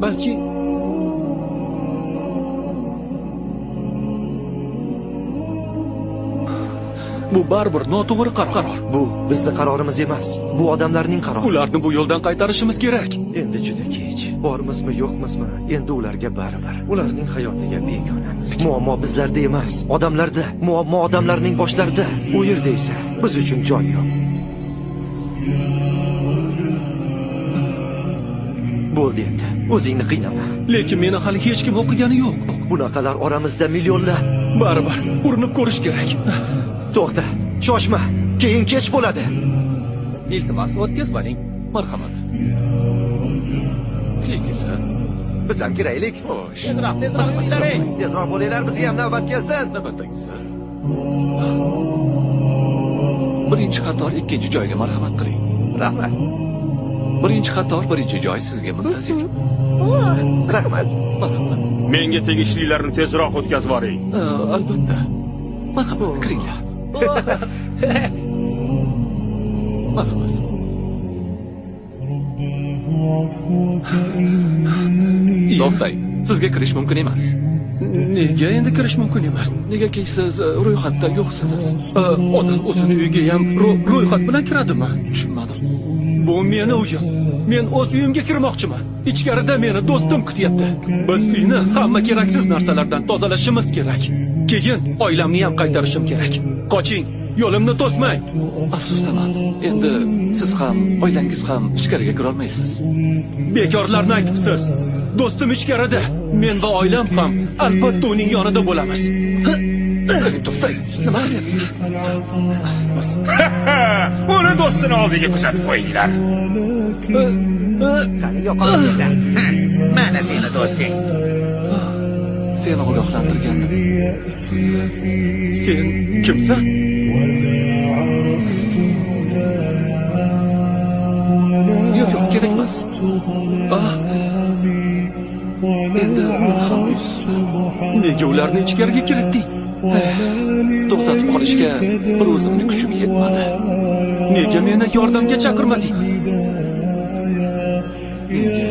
balki bu baribir noto'g'ri qaror. Bu bizning qarorimiz emas. Bu odamlarning qarori. Ularni bu yo'ldan qaytarishimiz kerak. Endi juda kech. Bormizmi, yo'qmizmi? Endi ularga baribir. Ularning hayotiga begonamiz. Muammo bizlarda emas, odamlarda. Muammo odamlarning boshlarida. U yerda esa biz uchun joy yo'q. Bo'ldi endi. O'zingni qiynama. Lekin meni hali hech kim o'qigani yo'q. Bunaqalar oramizda millionlar. Baribir urinib ko'rish kerak. To'xta, shoshma. Keyin kech bo'ladi. Iltimos, o'tkazmaning. Marhamat. Kelgisa. Biz ham kiraylik. Xo'sh. Tezroq bo'laring. Tezroq bo'linglar, bizga ham navbat kelsin. Navbatdagisi. Birinchi qator ikkinchi joyga marhamat qiling. Rahmat. Birinchi qator birinchi joy sizga muntazir. Rahmat. Marhamat. Menga tegishlilarni tezroq o'tkazib yuboring. Albatta. Marhamat, kiringlar. Marhamat. To'xtang, sizga kirish mumkin emas. Nega endi kirish mumkin emas? Negaki siz ro'yxatda yo'qsiz. Odam o'zini uyiga ham ro'yxat bilan kiradimi? Tushunmadim. Bu meni uyim. Men o'z uyimga kirmoqchiman. Ichkarida meni do'stim kutyapti. Biz uyni hamma keraksiz narsalardan tozalashimiz kerak. Keyin oilamni ham qaytarishim kerak. Qoching, yo'limni to'smang. Afsusdaman. Endi siz ham, oilangiz ham ichkariga kira olmaysiz. Bekorlarni aytibsiz. Do'stim ichkarida. Men va oilam ham albatta uning yonida bo'lamiz. To'xtang, nima qilyapsiz? Uni do'stini oldiga kuzatib qo'yinglar. Qani yo'qolinglar. Mana seni do'sting. Seni ogohlantirgandim. Sen kimsan? Yo'q, kerak emas. Endi men ham nega ularni ichkariga kiritding? To'xtatib qolishga bir o'zimni kuchim yetmadi. Nega meni yordamga chaqirmading? Menga